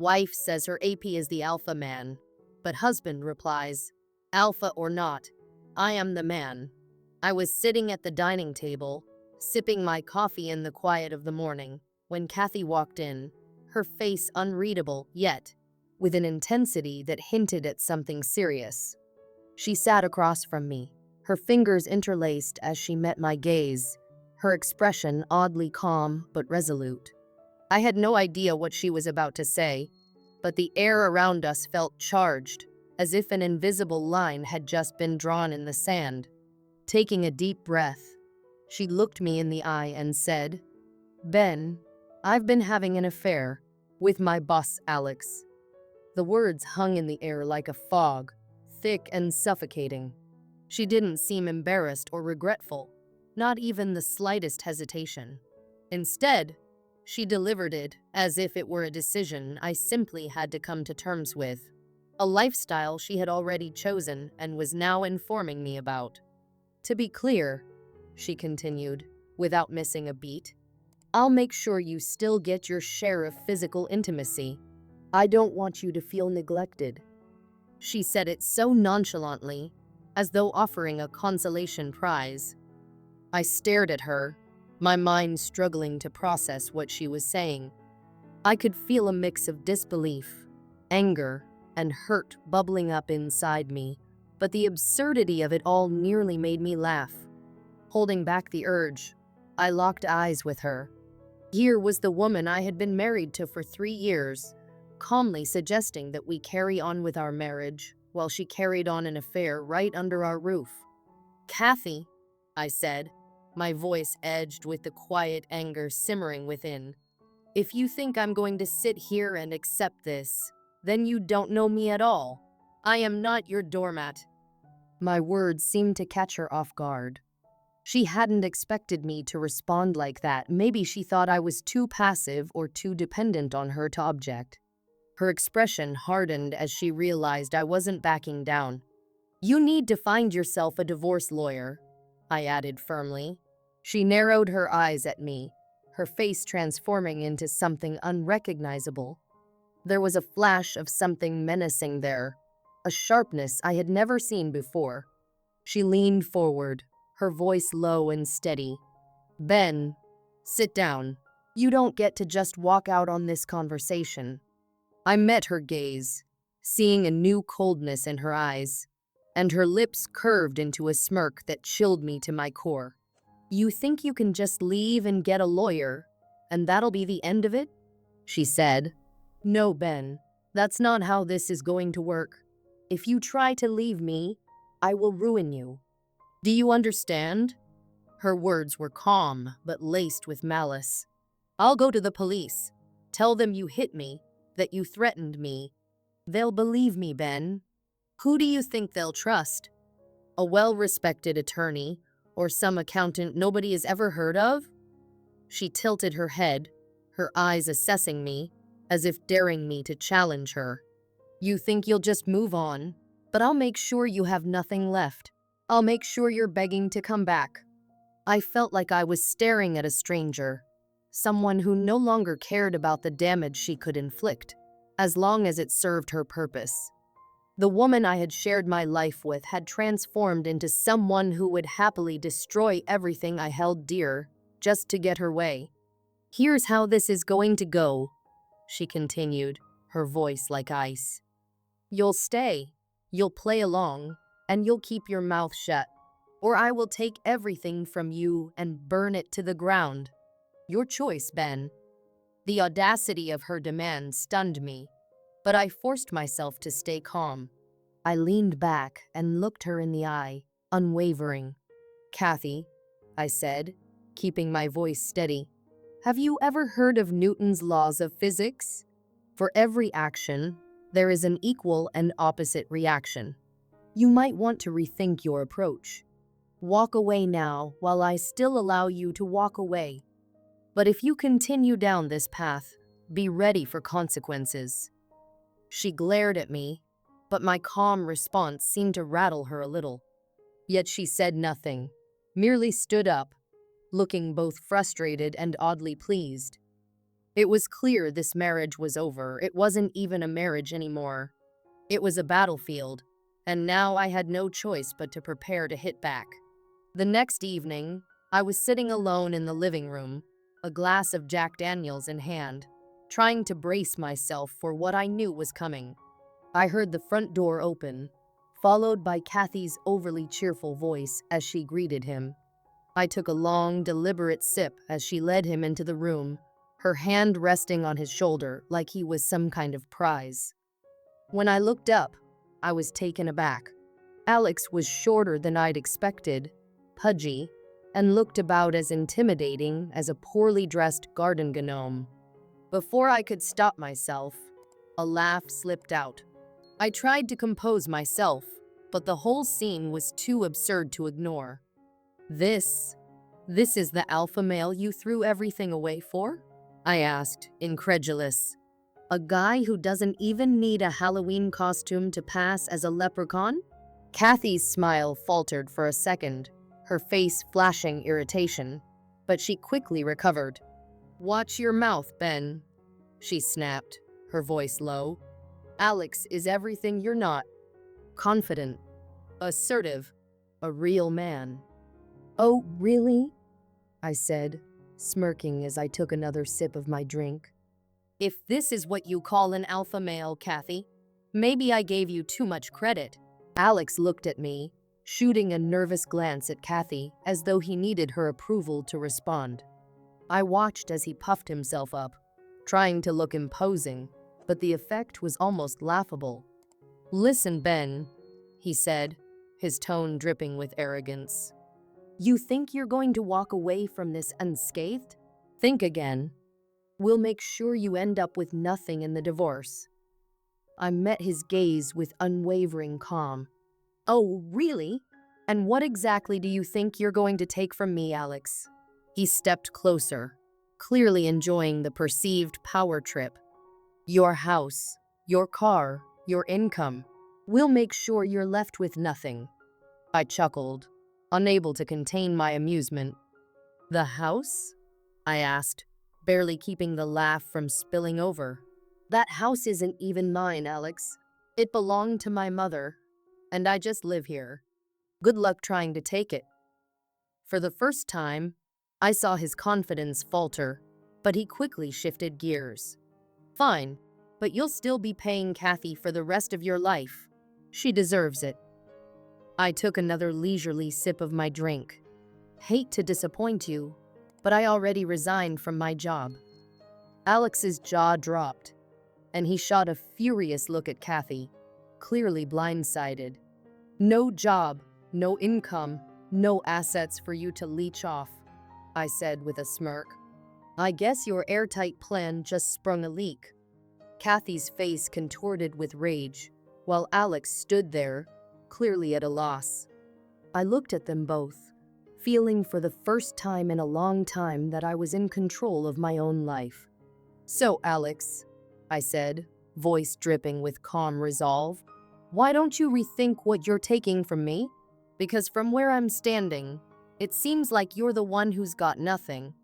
Wife says her AP is the alpha man, but husband replies, alpha or not, I am the man. I was sitting at the dining table, sipping my coffee in the quiet of the morning, when Kathy walked in, her face unreadable, yet with an intensity that hinted at something serious. She sat across from me, her fingers interlaced as she met my gaze, her expression oddly calm but resolute. I had no idea what she was about to say, but the air around us felt charged, as if an invisible line had just been drawn in the sand. Taking a deep breath, she looked me in the eye and said, Ben, I've been having an affair with my boss, Alex. The words hung in the air like a fog, thick and suffocating. She didn't seem embarrassed or regretful, not even the slightest hesitation. Instead, she delivered it as if it were a decision I simply had to come to terms with, a lifestyle she had already chosen and was now informing me about. To be clear, she continued, without missing a beat, I'll make sure you still get your share of physical intimacy. I don't want you to feel neglected. She said it so nonchalantly, as though offering a consolation prize. I stared at her, my mind struggling to process what she was saying. I could feel a mix of disbelief, anger, and hurt bubbling up inside me, but the absurdity of it all nearly made me laugh. Holding back the urge, I locked eyes with her. Here was the woman I had been married to for 3 years, calmly suggesting that we carry on with our marriage while she carried on an affair right under our roof. Kathy, I said, my voice edged with the quiet anger simmering within. If you think I'm going to sit here and accept this, then you don't know me at all. I am not your doormat. My words seemed to catch her off guard. She hadn't expected me to respond like that. Maybe she thought I was too passive or too dependent on her to object. Her expression hardened as she realized I wasn't backing down. You need to find yourself a divorce lawyer, I added firmly. She narrowed her eyes at me, her face transforming into something unrecognizable. There was a flash of something menacing there, a sharpness I had never seen before. She leaned forward, her voice low and steady. Ben, sit down. You don't get to just walk out on this conversation. I met her gaze, seeing a new coldness in her eyes, and her lips curved into a smirk that chilled me to my core. You think you can just leave and get a lawyer, and that'll be the end of it? She said. No, Ben, that's not how this is going to work. If you try to leave me, I will ruin you. Do you understand? Her words were calm, but laced with malice. I'll go to the police. Tell them you hit me, that you threatened me. They'll believe me, Ben. Who do you think they'll trust? A well-respected attorney, or some accountant nobody has ever heard of? She tilted her head, her eyes assessing me, as if daring me to challenge her. You think you'll just move on, but I'll make sure you have nothing left. I'll make sure you're begging to come back. I felt like I was staring at a stranger, someone who no longer cared about the damage she could inflict, as long as it served her purpose. The woman I had shared my life with had transformed into someone who would happily destroy everything I held dear, just to get her way. Here's how this is going to go, she continued, her voice like ice. You'll stay, you'll play along, and you'll keep your mouth shut, or I will take everything from you and burn it to the ground. Your choice, Ben. The audacity of her demand stunned me, but I forced myself to stay calm. I leaned back and looked her in the eye, unwavering. Kathy, I said, keeping my voice steady, have you ever heard of Newton's laws of physics? For every action, there is an equal and opposite reaction. You might want to rethink your approach. Walk away now while I still allow you to walk away. But if you continue down this path, be ready for consequences. She glared at me, but my calm response seemed to rattle her a little. Yet she said nothing, merely stood up, looking both frustrated and oddly pleased. It was clear this marriage was over. It wasn't even a marriage anymore. It was a battlefield, and now I had no choice but to prepare to hit back. The next evening, I was sitting alone in the living room, a glass of Jack Daniels in hand, trying to brace myself for what I knew was coming. I heard the front door open, followed by Kathy's overly cheerful voice as she greeted him. I took a long, deliberate sip as she led him into the room, her hand resting on his shoulder like he was some kind of prize. When I looked up, I was taken aback. Alex was shorter than I'd expected, pudgy, and looked about as intimidating as a poorly dressed garden gnome. Before I could stop myself, a laugh slipped out. I tried to compose myself, but the whole scene was too absurd to ignore. This is the alpha male you threw everything away for? I asked, incredulous. A guy who doesn't even need a Halloween costume to pass as a leprechaun? Kathy's smile faltered for a second, her face flashing irritation, but she quickly recovered. "Watch your mouth, Ben," she snapped, her voice low. "Alex is everything you're not. Confident, assertive, a real man." "Oh, really?" I said, smirking as I took another sip of my drink. "If this is what you call an alpha male, Kathy, maybe I gave you too much credit." Alex looked at me, shooting a nervous glance at Kathy as though he needed her approval to respond. I watched as he puffed himself up, trying to look imposing, but the effect was almost laughable. "Listen, Ben," he said, his tone dripping with arrogance. "You think you're going to walk away from this unscathed? Think again. We'll make sure you end up with nothing in the divorce." I met his gaze with unwavering calm. "Oh, really? And what exactly do you think you're going to take from me, Alex?" He stepped closer, clearly enjoying the perceived power trip. "Your house, your car, your income. We'll make sure you're left with nothing." I chuckled, unable to contain my amusement. "The house?" I asked, barely keeping the laugh from spilling over. "That house isn't even mine, Alex. It belonged to my mother, and I just live here. Good luck trying to take it." For the first time, I saw his confidence falter, but he quickly shifted gears. "Fine, but you'll still be paying Kathy for the rest of your life. She deserves it." I took another leisurely sip of my drink. "Hate to disappoint you, but I already resigned from my job." Alex's jaw dropped, and he shot a furious look at Kathy, clearly blindsided. "No job, no income, no assets for you to leech off," I said with a smirk. "I guess your airtight plan just sprung a leak." Kathy's face contorted with rage, while Alex stood there, clearly at a loss. I looked at them both, feeling for the first time in a long time that I was in control of my own life. "So, Alex," I said, voice dripping with calm resolve, "why don't you rethink what you're taking from me? Because from where I'm standing, it seems like you're the one who's got nothing."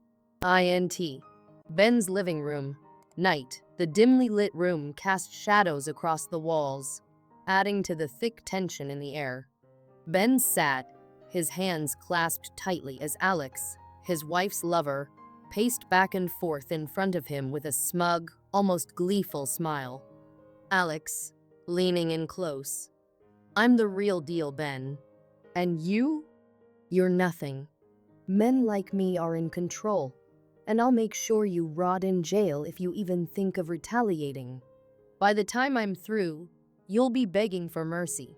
INT. Ben's living room. Night. The dimly lit room cast shadows across the walls, adding to the thick tension in the air. Ben sat, his hands clasped tightly as Alex, his wife's lover, paced back and forth in front of him with a smug, almost gleeful smile. Alex, leaning in close. "I'm the real deal, Ben. And you? You're nothing. Men like me are in control, and I'll make sure you rot in jail if you even think of retaliating. By the time I'm through, you'll be begging for mercy."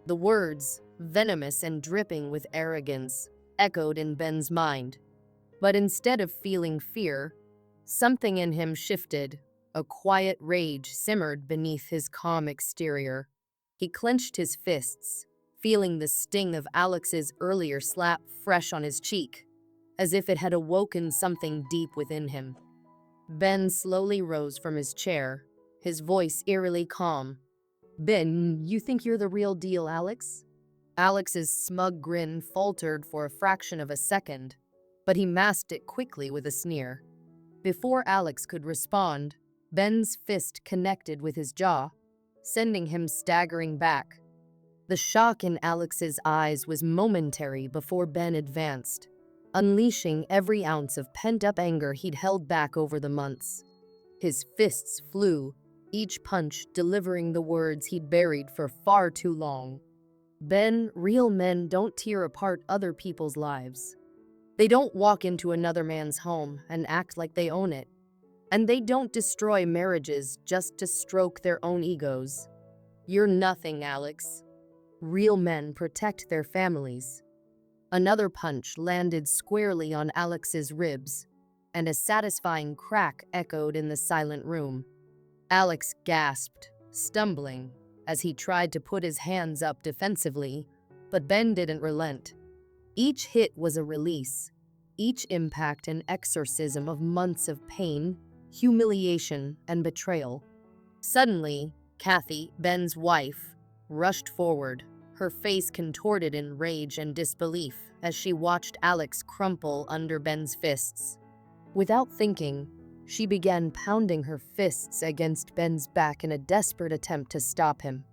The words, venomous and dripping with arrogance, echoed in Ben's mind. But instead of feeling fear, something in him shifted. A quiet rage simmered beneath his calm exterior. He clenched his fists, feeling the sting of Alex's earlier slap fresh on his cheek, as if it had awoken something deep within him. Ben slowly rose from his chair, his voice eerily calm. "Ben, you think you're the real deal, Alex?" Alex's smug grin faltered for a fraction of a second, but he masked it quickly with a sneer. Before Alex could respond, Ben's fist connected with his jaw, sending him staggering back. The shock in Alex's eyes was momentary before Ben advanced, unleashing every ounce of pent-up anger he'd held back over the months. His fists flew, each punch delivering the words he'd buried for far too long. Ben, real men don't tear apart other people's lives. They don't walk into another man's home and act like they own it. And they don't destroy marriages just to stroke their own egos. You're nothing, Alex. Real men protect their families. Another punch landed squarely on Alex's ribs, and a satisfying crack echoed in the silent room. Alex gasped, stumbling, as he tried to put his hands up defensively, but Ben didn't relent. Each hit was a release, each impact an exorcism of months of pain, humiliation, and betrayal. Suddenly, Kathy, Ben's wife, rushed forward, her face contorted in rage and disbelief as she watched Alex crumple under Ben's fists. Without thinking, she began pounding her fists against Ben's back in a desperate attempt to stop him.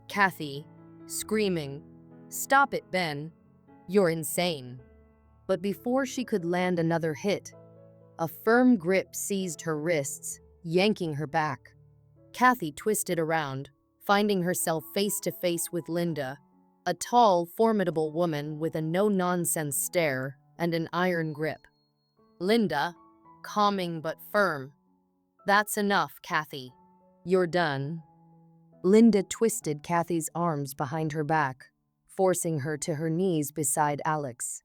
Kathy, screaming, "Stop it, Ben! You're insane!" But before she could land another hit, a firm grip seized her wrists, yanking her back. Kathy twisted around, finding herself face to face with Linda, a tall, formidable woman with a no-nonsense stare and an iron grip. Linda, calming but firm. "That's enough, Kathy. You're done." Linda twisted Kathy's arms behind her back, forcing her to her knees beside Alex.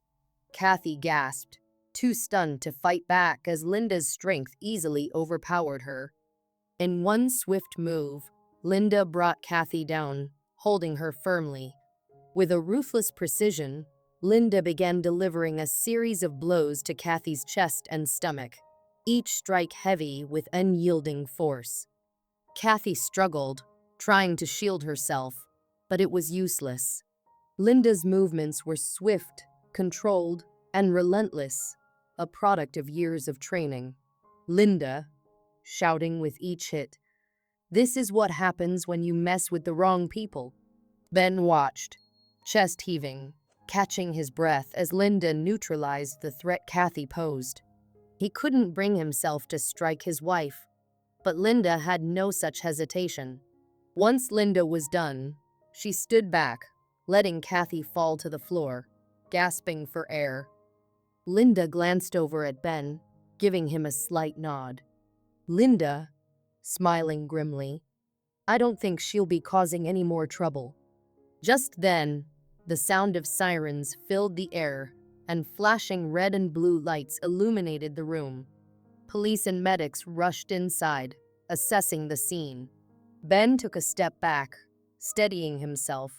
Kathy gasped, too stunned to fight back as Linda's strength easily overpowered her. In one swift move, Linda brought Kathy down, holding her firmly. With a ruthless precision, Linda began delivering a series of blows to Kathy's chest and stomach, each strike heavy with unyielding force. Kathy struggled, trying to shield herself, but it was useless. Linda's movements were swift, controlled, and relentless, a product of years of training. Linda, shouting with each hit, "This is what happens when you mess with the wrong people." Ben watched, chest heaving, catching his breath as Linda neutralized the threat Kathy posed. He couldn't bring himself to strike his wife, but Linda had no such hesitation. Once Linda was done, she stood back, letting Kathy fall to the floor, gasping for air. Linda glanced over at Ben, giving him a slight nod. Linda, smiling grimly, "I don't think she'll be causing any more trouble." Just then, the sound of sirens filled the air, and flashing red and blue lights illuminated the room. Police and medics rushed inside, assessing the scene. Ben took a step back, steadying himself,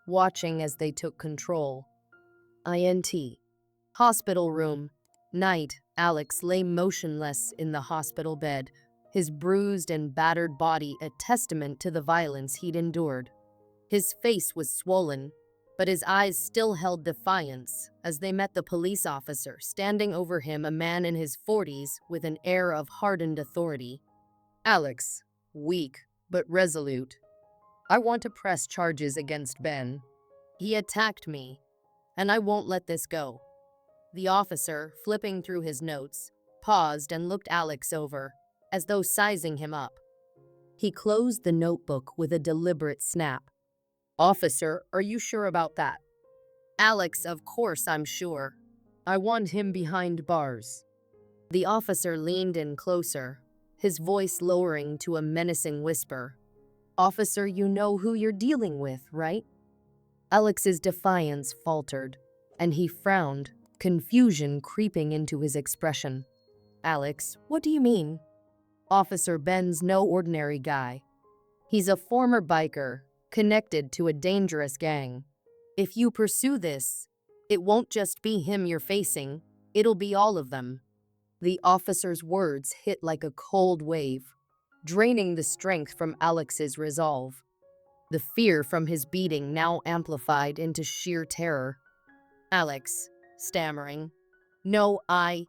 watching as they took control. INT. Hospital room. Night. Alex lay motionless in the hospital bed, his bruised and battered body a testament to the violence he'd endured. His face was swollen, but his eyes still held defiance as they met the police officer standing over him, a man in his 40s with an air of hardened authority. "Alex, weak but resolute. I want to press charges against Ben. He attacked me, and I won't let this go." The officer, flipping through his notes, paused and looked Alex over, as though sizing him up. He closed the notebook with a deliberate snap. "Officer, are you sure about that?" "Alex, of course I'm sure. I want him behind bars." The officer leaned in closer, his voice lowering to a menacing whisper. "Officer, you know who you're dealing with, right?" Alex's defiance faltered, and he frowned, confusion creeping into his expression. "Alex, what do you mean?" "Officer, Ben's no ordinary guy. He's a former biker, connected to a dangerous gang. If you pursue this, it won't just be him you're facing, it'll be all of them." The officer's words hit like a cold wave, draining the strength from Alex's resolve. The fear from his beating now amplified into sheer terror. Alex, stammering, "No, I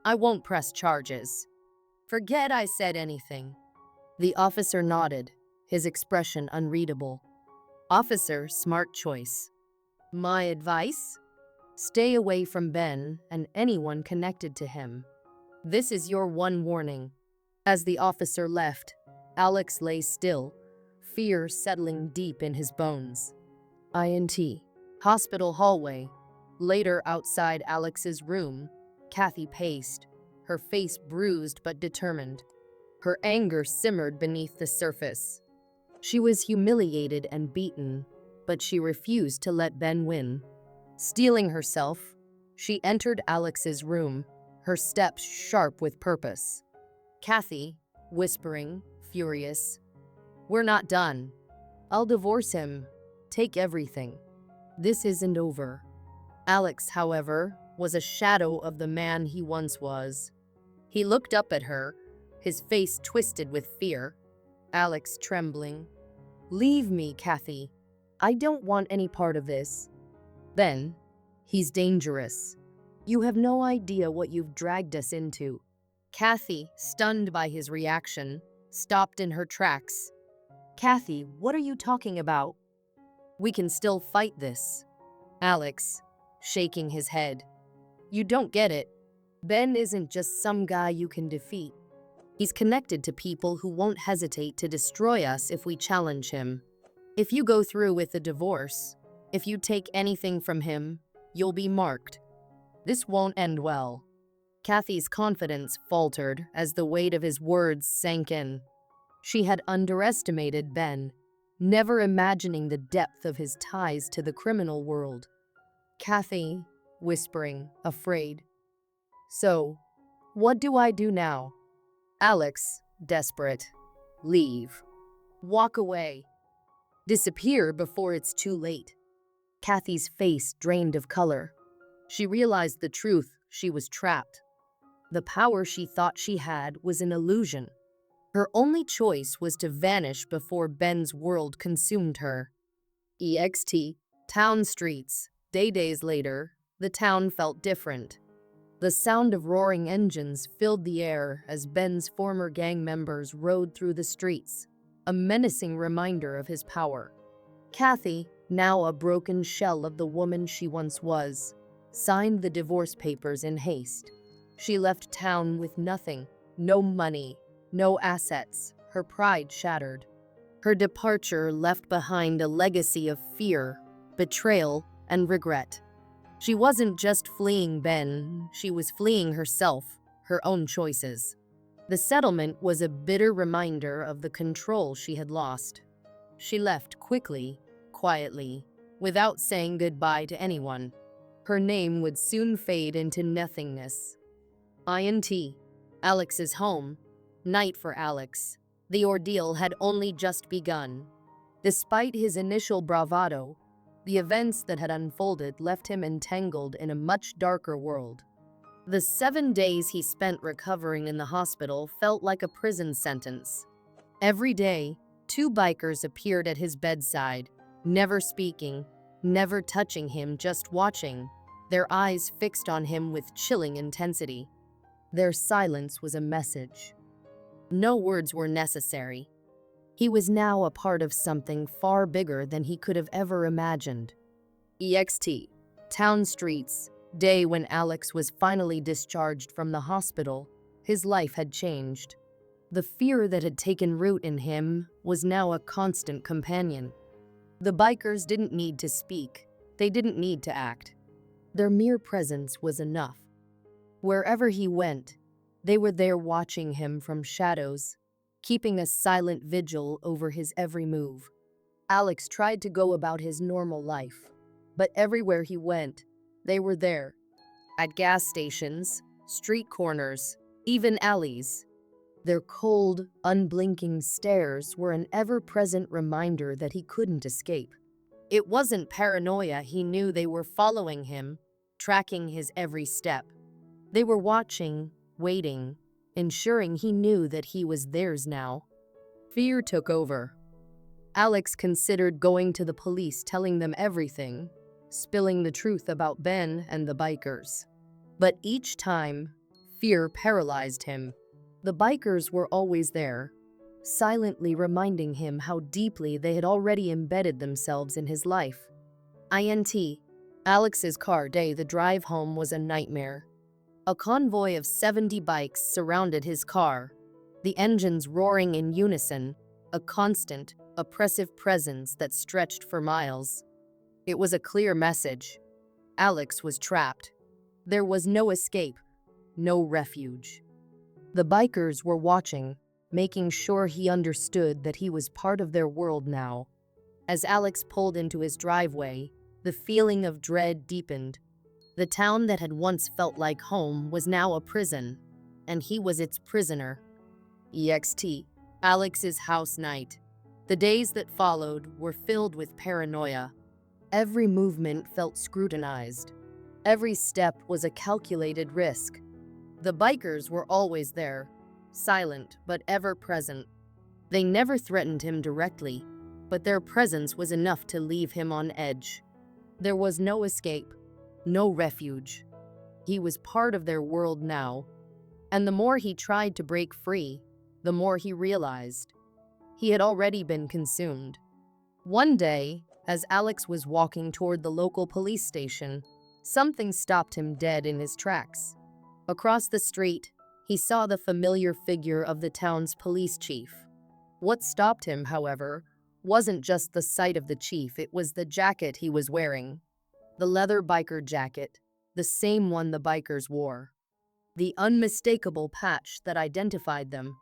won't press charges." Forget I said anything. The officer nodded, his expression unreadable. Officer, smart choice. My advice? Stay away from Ben and anyone connected to him. This is your one warning. As the officer left, Alex lay still, fear settling deep in his bones. Hospital hallway. Later, outside Alex's room, Kathy paced, her face bruised but determined. Her anger simmered beneath the surface. She was humiliated and beaten, but she refused to let Ben win. Steeling herself, she entered Alex's room, her steps sharp with purpose. Kathy, whispering, furious, "We're not done. I'll divorce him. Take everything. This isn't over." Alex, however, was a shadow of the man he once was. He looked up at her, his face twisted with fear. Alex trembling. "Leave me, Kathy. I don't want any part of this." "Ben, he's dangerous. You have no idea what you've dragged us into." Kathy, stunned by his reaction, stopped in her tracks. "Kathy, what are you talking about?" "We can still fight this." Alex, shaking his head. "You don't get it. Ben isn't just some guy you can defeat. He's connected to people who won't hesitate to destroy us if we challenge him. If you go through with the divorce, if you take anything from him, you'll be marked. This won't end well." Kathy's confidence faltered as the weight of his words sank in. She had underestimated Ben, never imagining the depth of his ties to the criminal world. Kathy, whispering, afraid. "So, what do I do now?" Alex, desperate. "Leave. Walk away. Disappear before it's too late." Kathy's face drained of color. She realized the truth. She was trapped. The power she thought she had was an illusion. Her only choice was to vanish before Ben's world consumed her. Town streets. Days later, the town felt different. The sound of roaring engines filled the air as Ben's former gang members rode through the streets, a menacing reminder of his power. Kathy, now a broken shell of the woman she once was, signed the divorce papers in haste. She left town with nothing, no money, no assets, her pride shattered. Her departure left behind a legacy of fear, betrayal, and regret. She wasn't just fleeing Ben, she was fleeing herself, her own choices. The settlement was a bitter reminder of the control she had lost. She left quickly, quietly, without saying goodbye to anyone. Her name would soon fade into nothingness. Alex's home. Night for Alex. The ordeal had only just begun. Despite his initial bravado, the events that had unfolded left him entangled in a much darker world. The 7 days he spent recovering in the hospital felt like a prison sentence. Every day, 2 bikers appeared at his bedside, never speaking, never touching him, just watching, their eyes fixed on him with chilling intensity. Their silence was a message. No words were necessary. He was now a part of something far bigger than he could have ever imagined. Town streets. Day when Alex was finally discharged from the hospital, his life had changed. The fear that had taken root in him was now a constant companion. The bikers didn't need to speak. They didn't need to act. Their mere presence was enough. Wherever he went, they were there watching him from shadows, keeping a silent vigil over his every move. Alex tried to go about his normal life, but everywhere he went, they were there. At gas stations, street corners, even alleys. Their cold, unblinking stares were an ever-present reminder that he couldn't escape. It wasn't paranoia. He knew they were following him, tracking his every step. They were watching, waiting, ensuring he knew that he was theirs now. Fear took over. Alex considered going to the police, telling them everything, spilling the truth about Ben and the bikers. But each time, fear paralyzed him. The bikers were always there, silently reminding him how deeply they had already embedded themselves in his life. Alex's car day. The drive home was a nightmare. A convoy of 70 bikes surrounded his car, the engines roaring in unison, a constant, oppressive presence that stretched for miles. It was a clear message. Alex was trapped. There was no escape, no refuge. The bikers were watching, making sure he understood that he was part of their world now. As Alex pulled into his driveway, the feeling of dread deepened. The town that had once felt like home was now a prison, and he was its prisoner. Alex's house night. The days that followed were filled with paranoia. Every movement felt scrutinized. Every step was a calculated risk. The bikers were always there, silent but ever present. They never threatened him directly, but their presence was enough to leave him on edge. There was no escape, no refuge. He was part of their world now, and the more he tried to break free, the more he realized he had already been consumed. One day, as Alex was walking toward the local police station, something stopped him dead in his tracks. Across the street, he saw the familiar figure of the town's police chief. What stopped him, however, wasn't just the sight of the chief, it was the jacket he was wearing. The leather biker jacket, the same one the bikers wore. The unmistakable patch that identified them.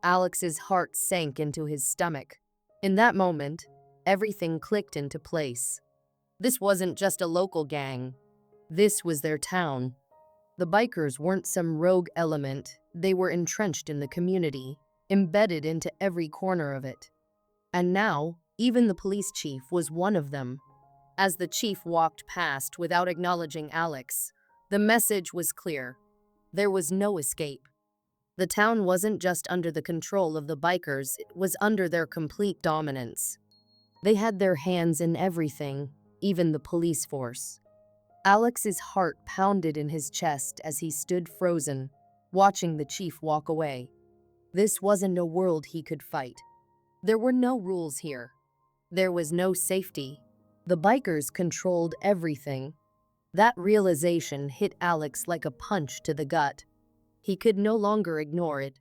Alex's heart sank into his stomach. In that moment, everything clicked into place. This wasn't just a local gang. This was their town. The bikers weren't some rogue element. They were entrenched in the community, embedded into every corner of it. And now, even the police chief was one of them. As the chief walked past without acknowledging Alex, the message was clear. There was no escape. The town wasn't just under the control of the bikers, it was under their complete dominance. They had their hands in everything, even the police force. Alex's heart pounded in his chest as he stood frozen, watching the chief walk away. This wasn't a world he could fight. There were no rules here. There was no safety. The bikers controlled everything. That realization hit Alex like a punch to the gut. He could no longer ignore it.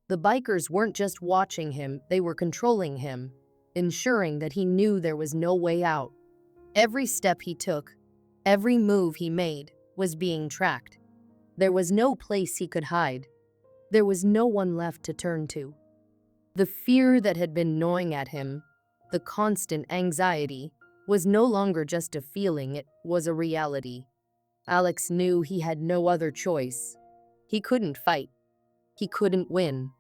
The bikers weren't just watching him, they were controlling him, ensuring that he knew there was no way out. Every step he took, every move he made, was being tracked. There was no place he could hide. There was no one left to turn to. The fear that had been gnawing at him, the constant anxiety, was no longer just a feeling, it was a reality. Alex knew he had no other choice. He couldn't fight. He couldn't win.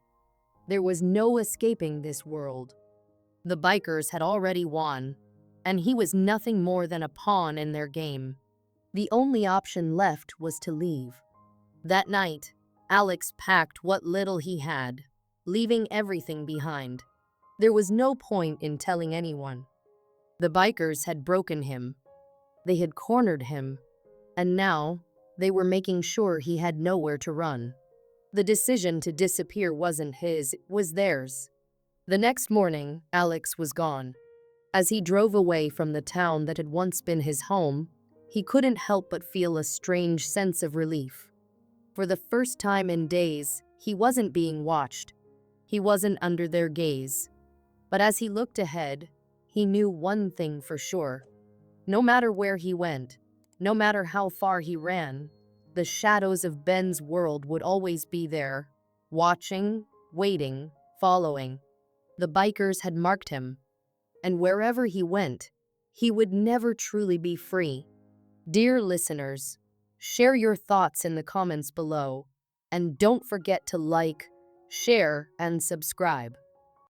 There was no escaping this world. The bikers had already won, and he was nothing more than a pawn in their game. The only option left was to leave. That night, Alex packed what little he had, leaving everything behind. There was no point in telling anyone. The bikers had broken him. They had cornered him, and now they were making sure he had nowhere to run. The decision to disappear wasn't his, it was theirs. The next morning, Alex was gone. As he drove away from the town that had once been his home, he couldn't help but feel a strange sense of relief. For the first time in days, he wasn't being watched. He wasn't under their gaze. But as he looked ahead, he knew one thing for sure. No matter where he went, no matter how far he ran, the shadows of Ben's world would always be there, watching, waiting, following. The bikers had marked him, and wherever he went, he would never truly be free. Dear listeners, share your thoughts in the comments below, and don't forget to like, share, and subscribe.